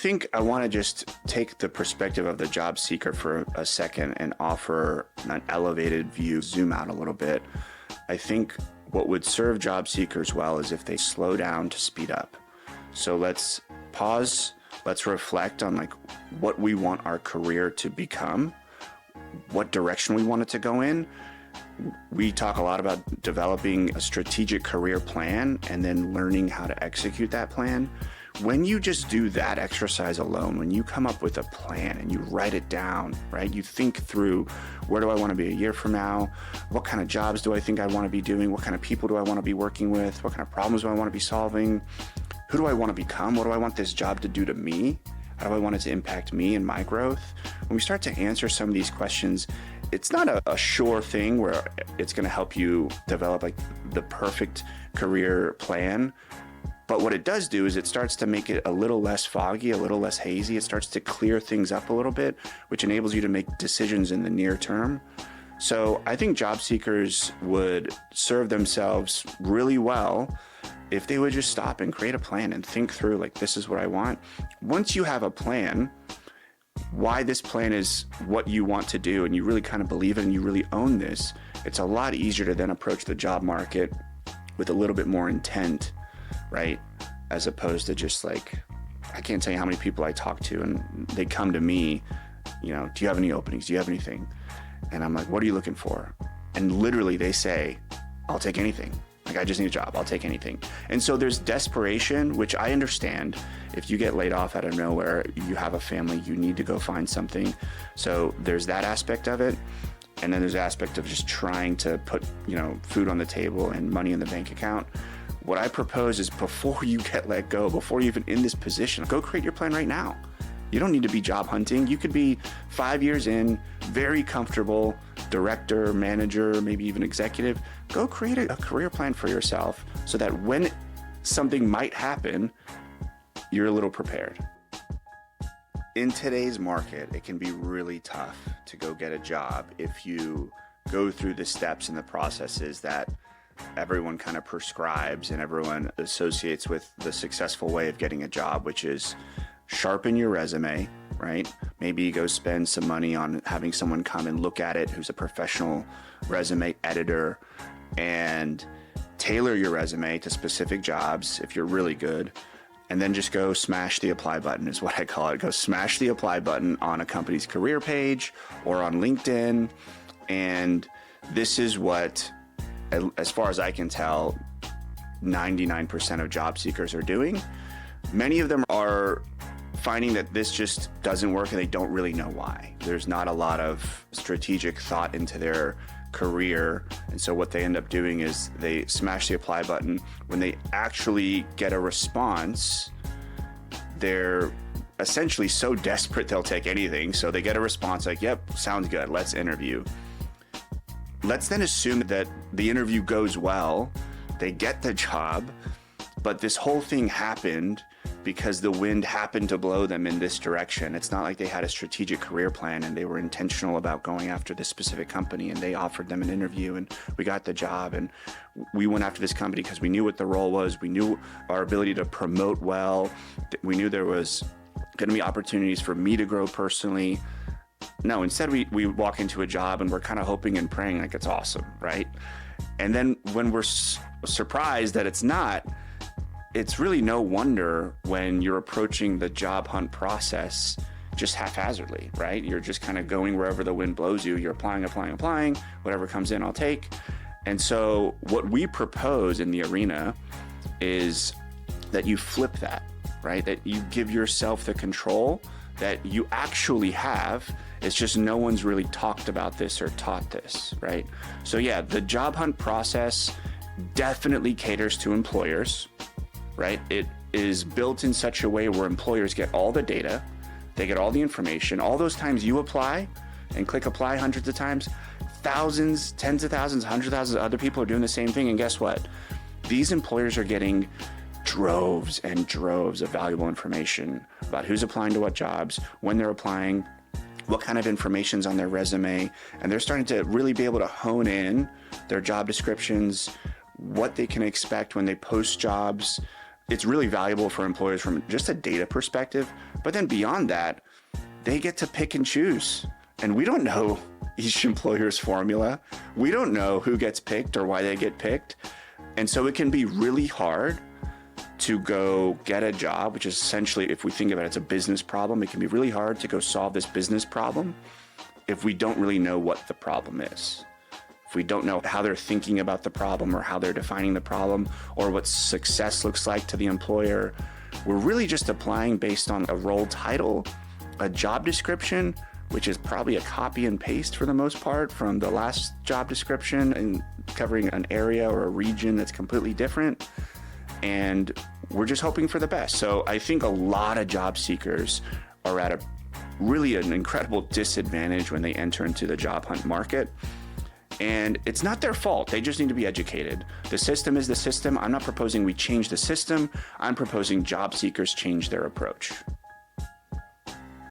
I think I want to just take the perspective of the job seeker for a second and offer an elevated view, zoom out a little bit. I think what would serve job seekers well is if they slow down to speed up. So let's pause, let's reflect on like what we want our career to become, what direction we want it to go in. We talk a lot about developing a strategic career plan and then learning how to execute that plan. When you just do that exercise alone, when you come up with a plan and you write it down, right? You think through, where do I want to be a year from now? What kind of jobs do I think I want to be doing? What kind of people do I want to be working with? What kind of problems do I want to be solving? Who do I want to become? What do I want this job to do to me? How do I want it to impact me and my growth? When we start to answer some of these questions, it's not a sure thing where it's going to help you develop like the perfect career plan. But what it does do is it starts to make it a little less foggy, a little less hazy. It starts to clear things up a little bit, which enables you to make decisions in the near term. So I think job seekers would serve themselves really well if they would just stop and create a plan and think through, like, this is what I want. Once you have a plan, why this plan is what you want to do, and you really kind of believe it and you really own this, it's a lot easier to then approach the job market with a little bit more intent, right? As opposed to just like, I can't tell you how many people I talk to and they come to me, you know, do you have any openings? Do you have anything? And I'm like, what are you looking for? And literally they say, I'll take anything. Like, I just need a job. I'll take anything. And so there's desperation, which I understand. If you get laid off out of nowhere, you have a family, you need to go find something. So there's that aspect of it. And then there's the aspect of just trying to put, you know, food on the table and money in the bank account. What I propose is before you get let go, before you're even in this position, go create your plan right now. You don't need to be job hunting. You could be 5 years in, very comfortable, director, manager, maybe even executive. Go create a career plan for yourself so that when something might happen, you're a little prepared. In today's market, it can be really tough to go get a job if you go through the steps and the processes that everyone kind of prescribes and everyone associates with the successful way of getting a job, which is sharpen your resume, right? Maybe you go spend some money on having someone come and look at it who's a professional resume editor, and tailor your resume to specific jobs if you're really good. And then just go smash the apply button is what I call it. Go smash the apply button on a company's career page or on LinkedIn. And this is what, as far as I can tell, 99% of job seekers are doing. Many of them are finding that this just doesn't work and they don't really know why. There's not a lot of strategic thought into their career. And so what they end up doing is they smash the apply button. When they actually get a response, they're essentially so desperate they'll take anything. So they get a response like, yep, sounds good, let's interview. Let's then assume that the interview goes well, they get the job, but this whole thing happened because the wind happened to blow them in this direction. It's not like they had a strategic career plan and they were intentional about going after this specific company and they offered them an interview and we got the job and we went after this company because we knew what the role was. We knew our ability to promote well. We knew there was going to be opportunities for me to grow personally. No, instead we walk into a job and we're kind of hoping and praying like it's awesome, right? And then when we're surprised that it's not, it's really no wonder when you're approaching the job hunt process just haphazardly, right? You're just kind of going wherever the wind blows you. You're applying, whatever comes in, I'll take. And so what we propose in the arena is that you flip that, right? That you give yourself the control that you actually have. It's just no one's really talked about this or taught this, right? So yeah, the job hunt process definitely caters to employers, right? It is built in such a way where employers get all the data, they get all the information. All those times you apply and click apply hundreds of times, thousands, tens of thousands, hundreds of thousands of other people are doing the same thing. And guess what? These employers are getting droves and droves of valuable information about who's applying to what jobs, when they're applying, what kind of information's on their resume. And they're starting to really be able to hone in their job descriptions, what they can expect when they post jobs, it's really valuable for employers from just a data perspective. But then beyond that, they get to pick and choose. And we don't know each employer's formula. We don't know who gets picked or why they get picked. And so it can be really hard to go get a job, which is essentially, if we think about it, it's a business problem. It can be really hard to go solve this business problem if we don't really know what the problem is. If we don't know how they're thinking about the problem or how they're defining the problem or what success looks like to the employer, we're really just applying based on a role title, a job description, which is probably a copy and paste for the most part from the last job description and covering an area or a region that's completely different. And we're just hoping for the best. So I think a lot of job seekers are at really an incredible disadvantage when they enter into the job hunt market. And it's not their fault. They just need to be educated. The system is the system. I'm not proposing we change the system. I'm proposing job seekers change their approach.